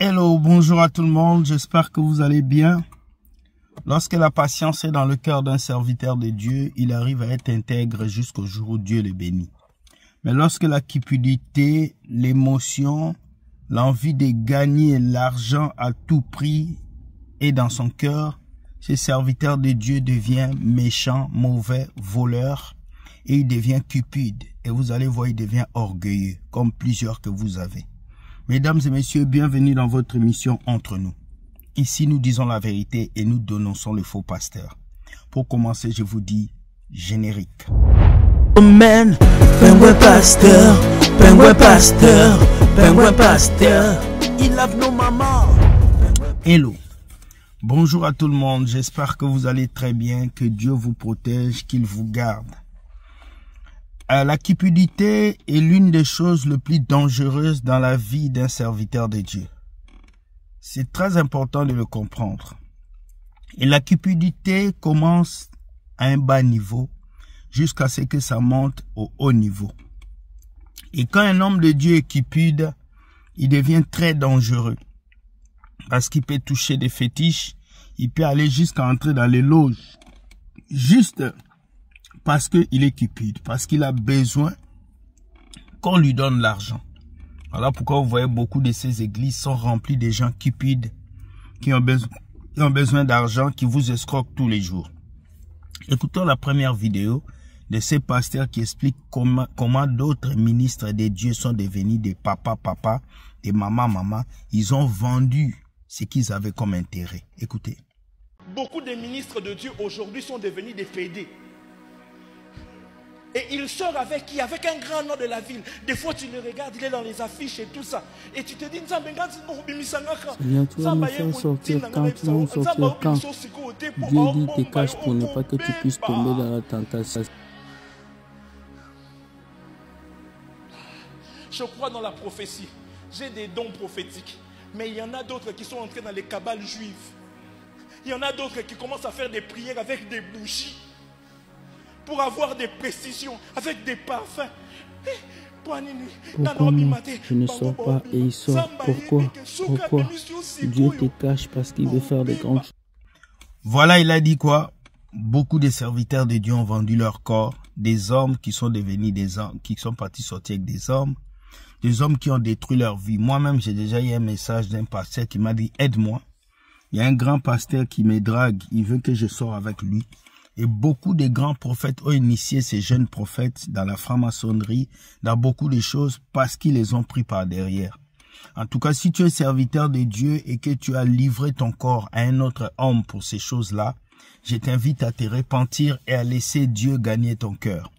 Hello, bonjour à tout le monde, j'espère que vous allez bien. Lorsque la patience est dans le cœur d'un serviteur de Dieu, il arrive à être intègre jusqu'au jour où Dieu le bénit. Mais lorsque la cupidité, l'émotion, l'envie de gagner l'argent à tout prix est dans son cœur, ce serviteur de Dieu devient méchant, mauvais, voleur et il devient cupide. Et vous allez voir, il devient orgueilleux, comme plusieurs que vous avez. Mesdames et messieurs, bienvenue dans votre émission Entre nous. Ici, nous disons la vérité et nous dénonçons le faux pasteur. Pour commencer, je vous dis générique. Man, pingouin pasteur, pingouin pasteur, pingouin pasteur. Il lave nos mamans. Hello. Bonjour à tout le monde. J'espère que vous allez très bien, que Dieu vous protège, qu'il vous garde. La cupidité est l'une des choses les plus dangereuses dans la vie d'un serviteur de Dieu. C'est très important de le comprendre. Et la cupidité commence à un bas niveau jusqu'à ce que ça monte au haut niveau. Et quand un homme de Dieu est cupide, il devient très dangereux. Parce qu'il peut toucher des fétiches, il peut aller jusqu'à entrer dans les loges. Juste parce qu'il est cupide, parce qu'il a besoin qu'on lui donne l'argent. Voilà pourquoi vous voyez beaucoup de ces églises sont remplies de gens cupides qui ont besoin d'argent, qui vous escroquent tous les jours. Écoutons la première vidéo de ces pasteurs qui expliquent comment d'autres ministres de Dieu sont devenus des papa, des maman. Ils ont vendu ce qu'ils avaient comme intérêt. Écoutez. Beaucoup de ministres de Dieu aujourd'hui sont devenus des pédés. Et il sort avec qui? Avec un grand nom de la ville. Des fois tu le regardes, il est dans les affiches et tout ça. Et tu te dis, Seigneur, tu vas nous faire sortir quand tu vas nous sortir quand. Dieu dit te cache pour ne pas que tu puisses tomber dans la tentation. Je crois dans la prophétie. J'ai des dons prophétiques. Mais il y en a d'autres qui sont entrés dans les cabales juives. Il y en a d'autres qui commencent à faire des prières avec des bougies. Pour avoir des précisions, avec des parfums. Pourquoi non? Tu ne sors pas et il sort. Pourquoi? Dieu te cache parce qu'il veut faire des grandes choses. Voilà, il a dit quoi? Beaucoup de serviteurs de Dieu ont vendu leur corps. Des hommes qui sont devenus des hommes, qui sont partis sortir avec des hommes qui ont détruit leur vie. Moi-même, j'ai déjà eu un message d'un pasteur qui m'a dit, aide-moi. Il y a un grand pasteur qui me drague, il veut que je sorte avec lui. Et beaucoup de grands prophètes ont initié ces jeunes prophètes dans la franc-maçonnerie, dans beaucoup de choses, parce qu'ils les ont pris par derrière. En tout cas, si tu es serviteur de Dieu et que tu as livré ton corps à un autre homme pour ces choses-là, je t'invite à te repentir et à laisser Dieu gagner ton cœur.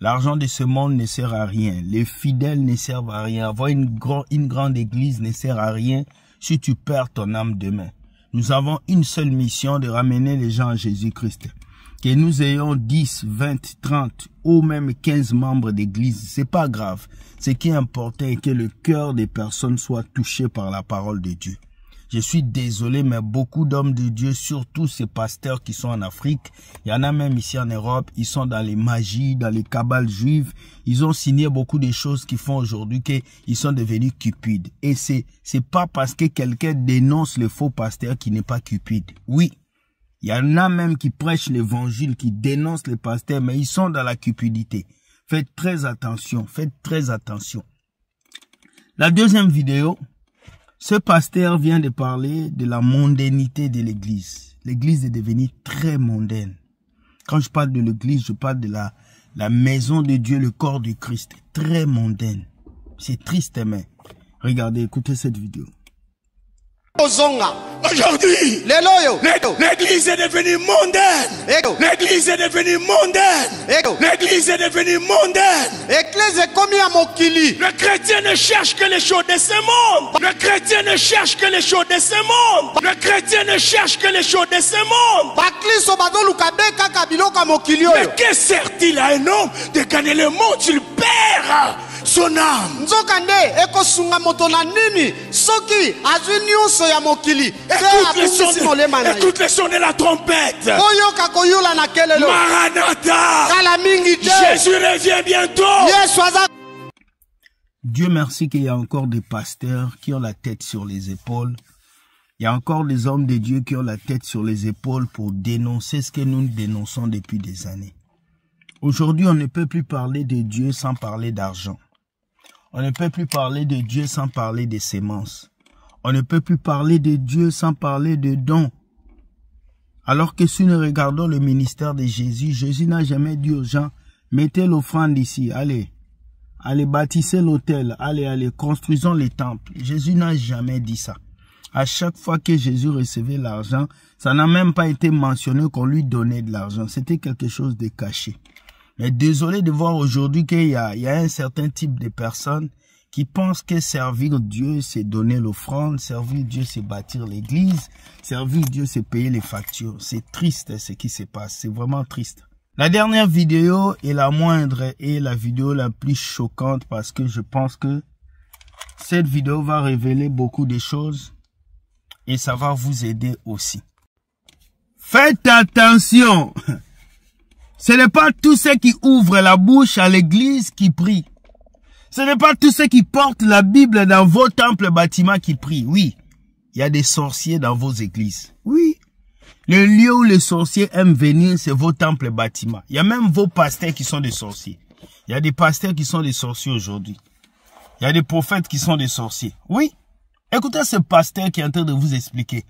L'argent de ce monde ne sert à rien. Les fidèles ne servent à rien. Avoir une grande église ne sert à rien si tu perds ton âme demain. Nous avons une seule mission de ramener les gens à Jésus-Christ. Que nous ayons 10, 20, 30 ou même 15 membres d'église, c'est pas grave. Ce qui est important est que le cœur des personnes soit touché par la parole de Dieu. Je suis désolé, mais beaucoup d'hommes de Dieu, surtout ces pasteurs qui sont en Afrique, il y en a même ici en Europe, ils sont dans les magies, dans les cabales juives. Ils ont signé beaucoup de choses qui font aujourd'hui qu'ils sont devenus cupides. Et c'est pas parce que quelqu'un dénonce le faux pasteur qui n'est pas cupide. Oui. Il y en a même qui prêchent l'évangile, qui dénoncent les pasteurs, mais ils sont dans la cupidité. Faites très attention, faites très attention. La deuxième vidéo, ce pasteur vient de parler de la mondanité de l'église. L'église est devenue très mondaine. Quand je parle de l'église, je parle de la maison de Dieu, le corps du Christ. Très mondaine. C'est triste, mais regardez, écoutez cette vidéo. Aujourd'hui, l'église est devenue mondaine. L'église est devenue mondaine. L'église est devenue mondaine. Le chrétien ne cherche que les choses de ce monde. Le chrétien ne cherche que les choses de ce monde. Le chrétien ne cherche que les choses de ce monde. Mais que sert-il à un homme de gagner le monde s'il perd son âme? Écoute le son de la trompette. Maranatha. Jésus revient bientôt. Dieu merci qu'il y a encore des pasteurs qui ont la tête sur les épaules. Il y a encore des hommes de Dieu qui ont la tête sur les épaules pour dénoncer ce que nous dénonçons depuis des années. Aujourd'hui, on ne peut plus parler de Dieu sans parler d'argent. On ne peut plus parler de Dieu sans parler de sémences. On ne peut plus parler de Dieu sans parler de dons. Alors que si nous regardons le ministère de Jésus, Jésus n'a jamais dit aux gens, mettez l'offrande ici, allez, bâtissez l'autel, allez, construisons les temples. Jésus n'a jamais dit ça. À chaque fois que Jésus recevait l'argent, ça n'a même pas été mentionné qu'on lui donnait de l'argent. C'était quelque chose de caché. Mais désolé de voir aujourd'hui qu'il y a un certain type de personnes qui pensent que servir Dieu, c'est donner l'offrande, servir Dieu, c'est bâtir l'église, servir Dieu, c'est payer les factures. C'est triste ce qui se passe, c'est vraiment triste. La dernière vidéo est la moindre et la vidéo la plus choquante parce que je pense que cette vidéo va révéler beaucoup de choses et ça va vous aider aussi. Faites attention! Ce n'est pas tous ceux qui ouvrent la bouche à l'église qui prient. Ce n'est pas tous ceux qui portent la Bible dans vos temples bâtiments qui prient. Oui, il y a des sorciers dans vos églises. Oui, le lieu où les sorciers aiment venir, c'est vos temples bâtiments. Il y a même vos pasteurs qui sont des sorciers. Il y a des pasteurs qui sont des sorciers aujourd'hui. Il y a des prophètes qui sont des sorciers. Oui, écoutez ce pasteur qui est en train de vous expliquer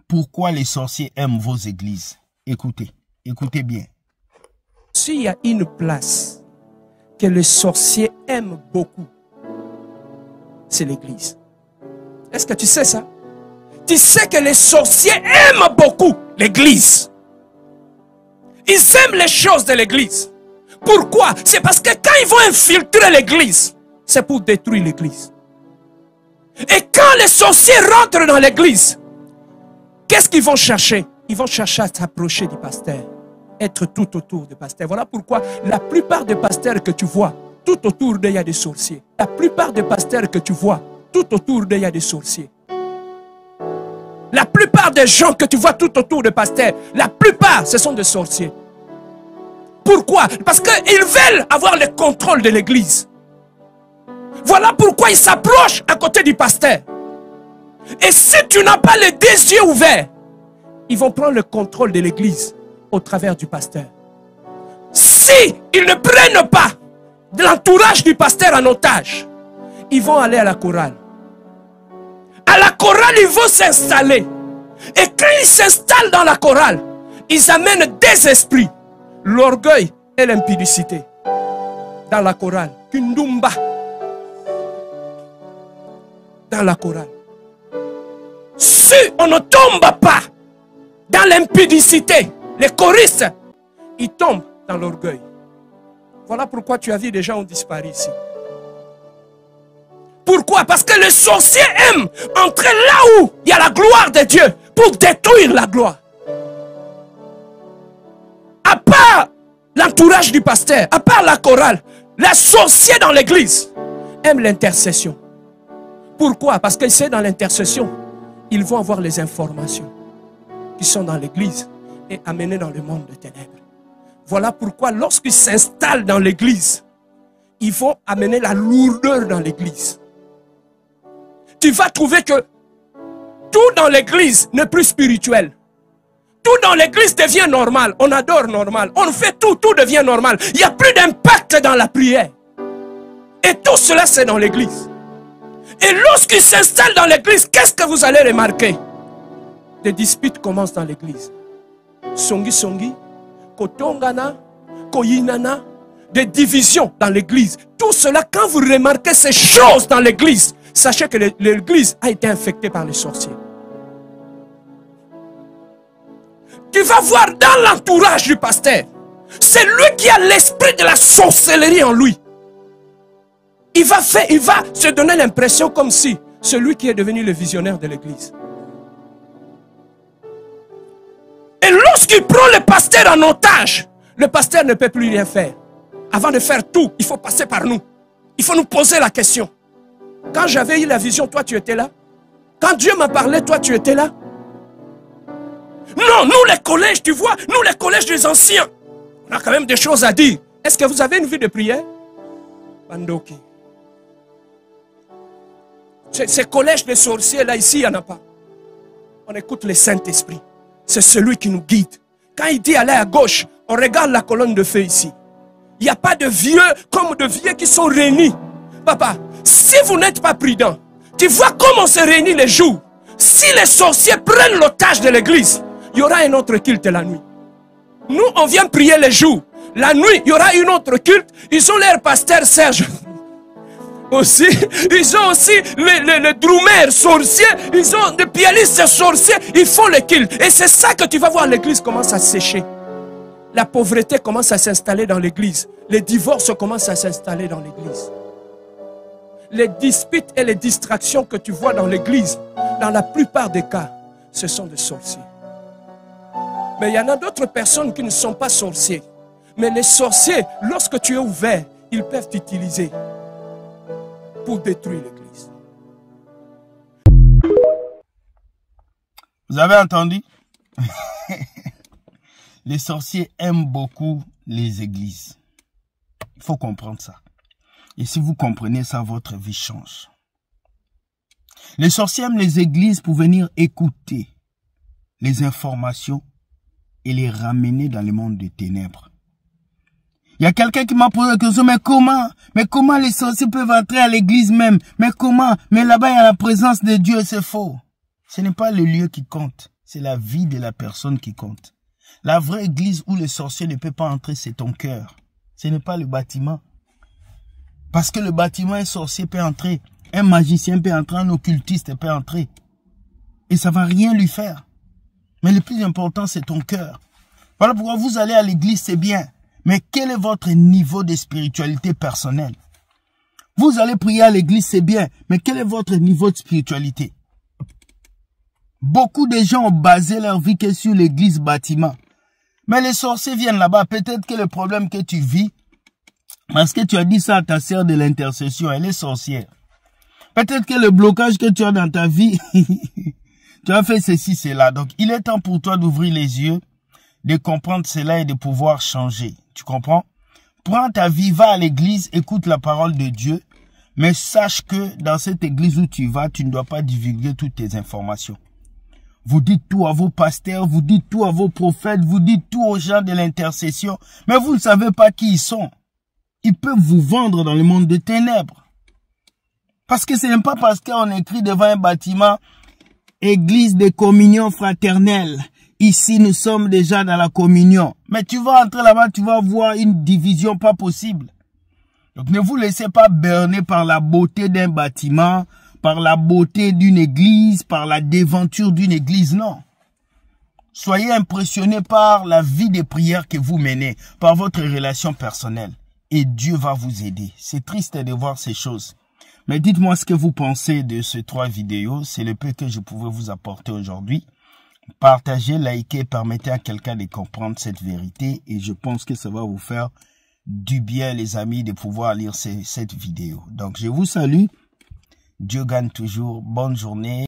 pourquoi les sorciers aiment vos églises. Écoutez, écoutez bien. S'il y a une place que les sorciers aiment beaucoup, c'est l'église. Est-ce que tu sais ça? Tu sais que les sorciers aiment beaucoup l'église. Ils aiment les choses de l'église. Pourquoi? C'est parce que quand ils vont infiltrer l'église, c'est pour détruire l'église. Et quand les sorciers rentrent dans l'église, qu'est-ce qu'ils vont chercher? Ils vont chercher à s'approcher du pasteur. Être tout autour du pasteur. Voilà pourquoi la plupart des pasteurs que tu vois, tout autour d'eux, il y a des sorciers. La plupart des pasteurs que tu vois, tout autour d'eux, il y a des sorciers. La plupart des gens que tu vois tout autour des pasteurs, la plupart, ce sont des sorciers. Pourquoi? Parce qu'ils veulent avoir le contrôle de l'église. Voilà pourquoi ils s'approchent à côté du pasteur. Et si tu n'as pas les deux yeux ouverts, ils vont prendre le contrôle de l'église au travers du pasteur. Si ils ne prennent pas de l'entourage du pasteur en otage, ils vont aller à la chorale. À la chorale, ils vont s'installer. Et quand ils s'installent dans la chorale, ils amènent des esprits, l'orgueil et l'impudicité. Dans la chorale, Kundumba. Dans la chorale. Si on ne tombe pas dans l'impudicité, les choristes, ils tombent dans l'orgueil. Voilà pourquoi tu as vu des gens ont disparu ici. Pourquoi? Parce que les sorciers aiment entrer là où il y a la gloire de Dieu pour détruire la gloire. À part l'entourage du pasteur, à part la chorale, les sorciers dans l'église aiment l'intercession. Pourquoi? Parce que c'est dans l'intercession, ils vont avoir les informations qui sont dans l'église et amener dans le monde des ténèbres. Voilà pourquoi lorsqu'ils s'installent dans l'église, ils vont amener la lourdeur dans l'église. Tu vas trouver que tout dans l'église n'est plus spirituel. Tout dans l'église devient normal. On adore normal. On fait tout, tout devient normal. Il n'y a plus d'impact dans la prière. Et tout cela c'est dans l'église. Et lorsqu'ils s'installent dans l'église, qu'est-ce que vous allez remarquer? Des disputes commencent dans l'église. Songi songi, kotongana, koyinana, des divisions dans l'église. Tout cela, quand vous remarquez ces choses dans l'église, sachez que l'église a été infectée par les sorciers. Tu vas voir dans l'entourage du pasteur, c'est lui qui a l'esprit de la sorcellerie en lui. Il va se donner l'impression comme si c'est lui qui est devenu le visionnaire de l'église. Et lorsqu'il prend le pasteur en otage, le pasteur ne peut plus rien faire. Avant de faire tout, il faut passer par nous. Il faut nous poser la question. Quand j'avais eu la vision, toi tu étais là? Quand Dieu m'a parlé, toi tu étais là? Non, nous les collèges, tu vois, nous les collèges des anciens, on a quand même des choses à dire. Est-ce que vous avez une vie de prière? Bandoki. Ces collèges de sorciers là, ici, il n'y en a pas. On écoute le Saint-Esprit. C'est celui qui nous guide. Quand il dit aller à gauche, on regarde la colonne de feu ici. Il n'y a pas de vieux comme de vieux qui sont réunis. Papa, si vous n'êtes pas prudent, tu vois comment on se réunit les jours. Si les sorciers prennent l'otage de l'église, il y aura un autre culte la nuit. Nous, on vient prier les jours. La nuit, il y aura une autre culte. Ils ont leur pasteur Serge. Aussi, ils ont aussi les drummers sorciers. Ils ont des pianistes sorciers. Ils font le culte. Et c'est ça que tu vas voir, l'église commence à sécher. La pauvreté commence à s'installer dans l'église. Les divorces commencent à s'installer dans l'église. Les disputes et les distractions que tu vois dans l'église, dans la plupart des cas, ce sont des sorciers. Mais il y en a d'autres personnes qui ne sont pas sorciers. Mais les sorciers, lorsque tu es ouvert, ils peuvent t'utiliser pour détruire l'église. Vous avez entendu? Les sorciers aiment beaucoup les églises. Il faut comprendre ça. Et si vous comprenez ça, votre vie change. Les sorciers aiment les églises pour venir écouter les informations et les ramener dans le monde des ténèbres. Il y a quelqu'un qui m'a posé la question, mais comment les sorciers peuvent entrer à l'église même? Mais comment? Mais là-bas, il y a la présence de Dieu, c'est faux. Ce n'est pas le lieu qui compte, c'est la vie de la personne qui compte. La vraie église où le sorcier ne peut pas entrer, c'est ton cœur. Ce n'est pas le bâtiment. Parce que le bâtiment, un sorcier peut entrer, un magicien peut entrer, un occultiste peut entrer. Et ça ne va rien lui faire. Mais le plus important, c'est ton cœur. Voilà pourquoi vous allez à l'église, c'est bien. Mais quel est votre niveau de spiritualité personnelle? Vous allez prier à l'église, c'est bien. Mais quel est votre niveau de spiritualité? Beaucoup de gens ont basé leur vie que sur l'église bâtiment. Mais les sorciers viennent là-bas. Peut-être que le problème que tu vis, parce que tu as dit ça à ta sœur de l'intercession, elle est sorcière. Peut-être que le blocage que tu as dans ta vie, tu as fait ceci, cela. Donc, il est temps pour toi d'ouvrir les yeux, de comprendre cela et de pouvoir changer. Tu comprends? Prends ta vie, va à l'église, écoute la parole de Dieu, mais sache que dans cette église où tu vas, tu ne dois pas divulguer toutes tes informations. Vous dites tout à vos pasteurs, vous dites tout à vos prophètes, vous dites tout aux gens de l'intercession, mais vous ne savez pas qui ils sont. Ils peuvent vous vendre dans le monde des ténèbres. Parce que ce n'est pas parce qu'on écrit devant un bâtiment « Église de communion fraternelle ». Ici, nous sommes déjà dans la communion. Mais tu vas entrer là-bas, tu vas voir une division pas possible. Donc ne vous laissez pas berner par la beauté d'un bâtiment, par la beauté d'une église, par la déventure d'une église, non. Soyez impressionnés par la vie de prière que vous menez, par votre relation personnelle. Et Dieu va vous aider. C'est triste de voir ces choses. Mais dites-moi ce que vous pensez de ces 3 vidéos. C'est le peu que je pouvais vous apporter aujourd'hui. Partagez, likez, permettez à quelqu'un de comprendre cette vérité. Et je pense que ça va vous faire du bien, les amis, de pouvoir lire cette vidéo. Donc, je vous salue. Dieu gagne toujours. Bonne journée.